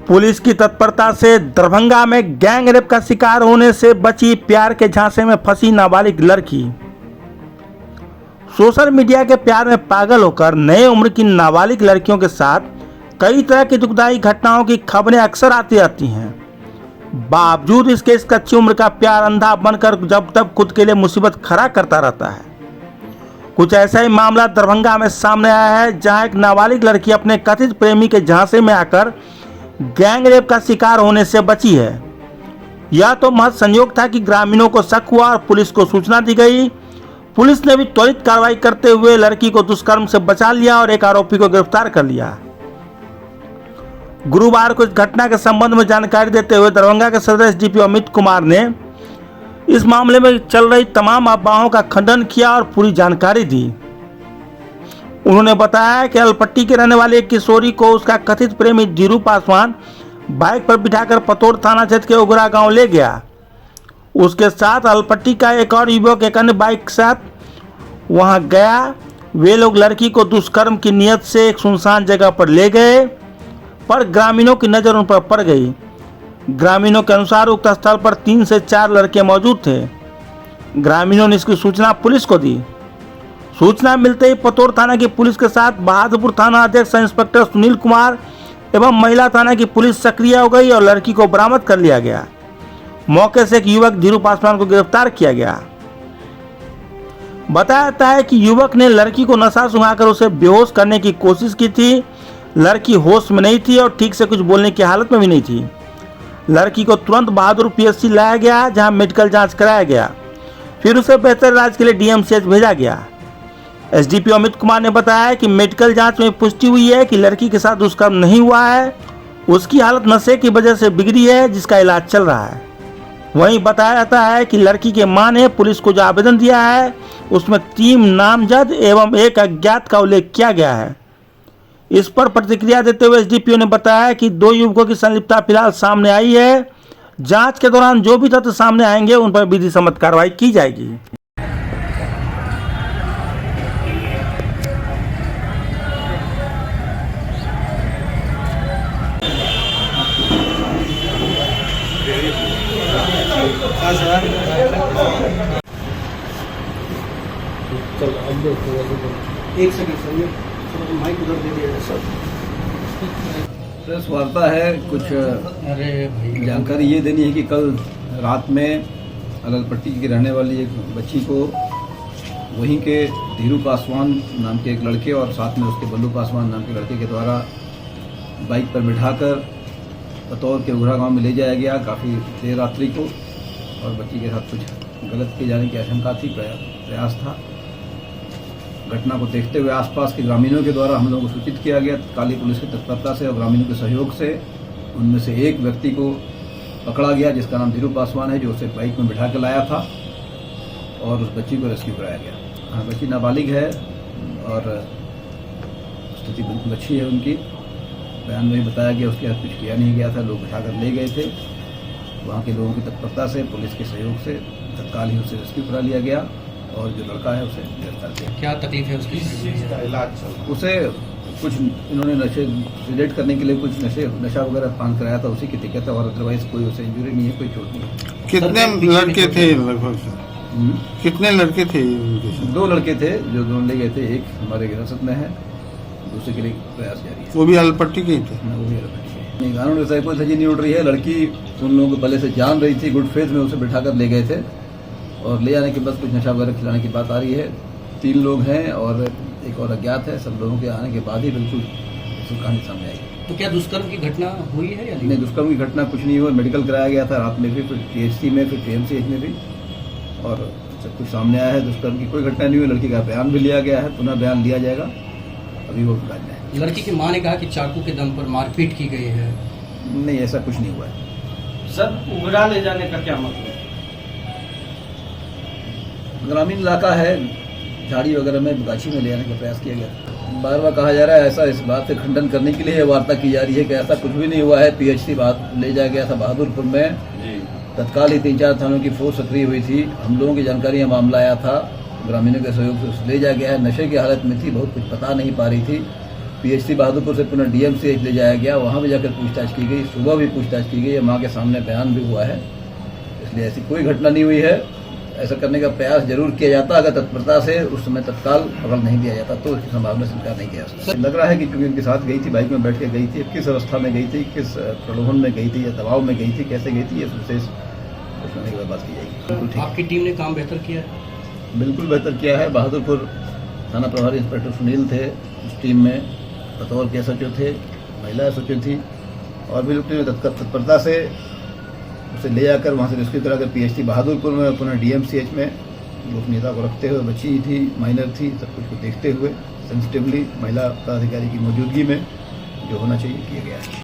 Police की तत्परता से दरभंगा में गैंग रेप का शिकार होने से बची प्यार के झांसे में फंसी नाबालिग लड़की। सोशल मीडिया के प्यार में पागल होकर नए उम्र की नाबालिग लड़कियों के साथ कई तरह की दुखदायी घटनाओं की खबरें अक्सर आती रहती हैं। बावजूद इसके इस कच्ची उम्र का प्यार अंधा बनकर जब तब खुद के लिए मुसीबत खड़ा करता रहता है। कुछ ऐसा ही मामला दरभंगा में सामने आया है, जहां एक नाबालिग लड़की अपने कथित प्रेमी के झांसे में आकर गैंग रेप का शिकार होने से बची है। यह तो महज संयोग था कि ग्रामीणों को शक हुआ और पुलिस को सूचना दी गई। पुलिस ने भी त्वरित कार्रवाई करते हुए लड़की को दुष्कर्म से बचा लिया और एक आरोपी को गिरफ्तार कर लिया। गुरुवार को इस घटना के संबंध में जानकारी देते हुए दरभंगा के सदर एसडीपी अमित कुमार ने इस मामले में चल रही तमाम अफवाहों का खंडन किया और पूरी जानकारी दी। उन्होंने बताया कि अलपट्टी के रहने वाली एक किशोरी को उसका कथित प्रेमी धीरू पासवान बाइक पर बिठाकर पतोर थाना क्षेत्र के उगरा गांव ले गया। उसके साथ अलपट्टी का एक और युवक एक अन्य बाइक के साथ वहां गया। वे लोग लड़की को दुष्कर्म की नीयत से एक सुनसान जगह पर ले गए, पर ग्रामीणों की नज़र उन पर पड़ गई। ग्रामीणों के अनुसार उक्त स्थल पर 3 से 4 लड़के मौजूद थे। ग्रामीणों ने इसकी सूचना पुलिस को दी। सूचना मिलते ही पतोर थाना की पुलिस के साथ बहादुरपुर थाना अध्यक्ष इंस्पेक्टर सुनील कुमार एवं महिला थाना की पुलिस सक्रिय हो गई और लड़की को बरामद कर लिया गया। मौके से एक युवक धीरू पासवान को गिरफ्तार किया गया। बताया जाता है कि युवक ने लड़की को नशा सुंघाकर उसे बेहोश करने की कोशिश की थी। लड़की होश में नहीं थी और ठीक से कुछ बोलने की हालत में भी नहीं थी। लड़की को तुरंत बहादुर पीएचसी लाया गया, जहां मेडिकल जांच कराया गया। फिर उसे बेहतर इलाज के लिए डीएमसीएच भेजा गया। एसडीपी अमित कुमार ने बताया कि मेडिकल जांच में पुष्टि हुई है कि लड़की के साथ दुष्कर्म नहीं हुआ है। उसकी हालत नशे की वजह से बिगड़ी है, जिसका इलाज चल रहा है। वहीं बताया जाता है कि लड़की के मां ने पुलिस को जो आवेदन दिया है उसमें 3 नामजद एवं 1 अज्ञात का उल्लेख किया गया है। इस पर प्रतिक्रिया देते हुए एसडीपीओ ने बताया कि 2 युवकों की संलिप्तता फिलहाल सामने आई है। जांच के दौरान जो भी तथ्य सामने आएंगे उन पर विधि सम्मत कार्रवाई की जाएगी। एक सेकंड माइक उधर दे दिया सर। प्रेस वार्ता है। कुछ जानकारी ये देनी है कि कल रात में अलपट्टी की रहने वाली एक बच्ची को वहीं के धीरू पासवान नाम के एक लड़के और साथ में उसके बल्लू पासवान नाम के लड़के के द्वारा बाइक पर बिठाकर पतौर के उगरा गांव में ले जाया गया काफ़ी देर रात्रि को, और बच्ची के साथ कुछ गलत किए जाने की आशंका थी, प्रयास था। घटना को देखते हुए आसपास के ग्रामीणों के द्वारा हम लोगों को सूचित किया गया। काली पुलिस की तत्परता से और ग्रामीणों के सहयोग से उनमें से एक व्यक्ति को पकड़ा गया, जिसका नाम धीरू पासवान है, जो उसे बाइक में बिठा कर लाया था और उस बच्ची को रेस्क्यू कराया गया। हाँ, बच्ची नाबालिग है और स्थिति बिल्कुल अच्छी है उनकी। बयान में बताया गया उसके साथ कुछ किया नहीं गया था, लोग बिठा कर ले गए थे। वहाँ के लोगों की तत्परता से, पुलिस के सहयोग से तत्काल ही उसे रेस्क्यू करा लिया गया और जो लड़का है उसे गिरफ्तार किया। क्या तकलीफ है उसकी? उसे कुछ इन्होंने नशे रिलेट करने के लिए कुछ नशा वगैरह पान कराया था, उसी की दिक्कत है, और अदरवाइज कोई उसे इंजरी नहीं है, कोई चोट नहीं है। कितने लड़के थे लगभग? कितने लड़के थे उनके साथ? 2 लड़के थे जो दोनों ले गए थे। एक हमारे हिरासत में है, दूसरे के लिए प्रयास जारी है। वो भी अलपट्टी के ही थे? वो भी अलपट्टी के। नहीं, कानून व्यवस्था कोई सजी नहीं उठ रही है। लड़की उन लोगों को पहले से जान रही थी, गुड फेथ में उसे बिठा कर ले गए थे और ले जाने के बाद कुछ नशा वगैरह खिलाने की बात आ रही है। 3 लोग हैं और एक और अज्ञात है। सब लोगों के आने के बाद ही बिल्कुल कहानी सामने आएगी। तो क्या दुष्कर्म की घटना हुई है या नहीं? दुष्कर्म की घटना कुछ नहीं हुआ। मेडिकल कराया गया था रात में भी, फिर पीएचसी में, फिर पीएमसीएच में भी, और सब कुछ सामने आया है। दुष्कर्म की कोई घटना नहीं हुई। लड़की का बयान भी लिया गया है, पुनः बयान लिया जाएगा। अभी वो बयान है। लड़की की मां ने कहा कि चाकू के दम पर मारपीट की गई है। नहीं, ऐसा कुछ नहीं हुआ है। सर, उगरा ले जाने का क्या मतलब? ग्रामीण इलाका है, झाड़ी वगैरह में, गाछी में ले जाने का प्रयास किया गया। बार बार कहा जा रहा है ऐसा, इस बात से खंडन करने के लिए यह वार्ता की जा रही है कि ऐसा कुछ भी नहीं हुआ है। पीएचसी बात ले जाया गया था बहादुरपुर में। तत्काल ही 3-4 थानों की फोर्स सक्रिय हुई थी। हम लोगों की जानकारी में मामला आया था, ग्रामीणों के सहयोग से ले जाया गया है। नशे की हालत में थी, बहुत कुछ पता नहीं पा रही थी। पीएचसी बहादुरपुर से पुनः डीएमसीएच ले जाया गया, वहाँ भी जाकर पूछताछ की गई, सुबह भी पूछताछ की गई, माँ के सामने बयान भी हुआ है। इसलिए ऐसी कोई घटना नहीं हुई है। ऐसा करने का प्रयास जरूर किया जाता, अगर तत्परता से उस समय तत्काल पकड़ नहीं दिया जाता तो इसकी संभावना से इनकार नहीं किया। लग रहा है कि क्योंकि उनके साथ गई थी, बाइक में बैठ के गई थी, किस अवस्था में गई थी, किस प्रलोभन में गई थी या दबाव में गई थी, कैसे गई थी, ये विशेष उसमें एक बात की जाएगी। बिल्कुल ठीक, आपकी टीम ने काम बेहतर किया है? बिल्कुल बेहतर किया है। बहादुरपुर थाना प्रभारी इंस्पेक्टर सुनील थे उस टीम में, बतौर के एसएचओ थे, महिला एसएचओ थी, और भी लोग तत्परता से उसे ले जाकर वहाँ से रेस्क्यू कराकर पीएचसी बहादुरपुर में पुनः डीएमसीएच में गोपनीयता को रखते हुए, बच्ची थी, माइनर थी, सब कुछ को देखते हुए सेंसिटिवली महिला पदाधिकारी की मौजूदगी में जो होना चाहिए किया गया है।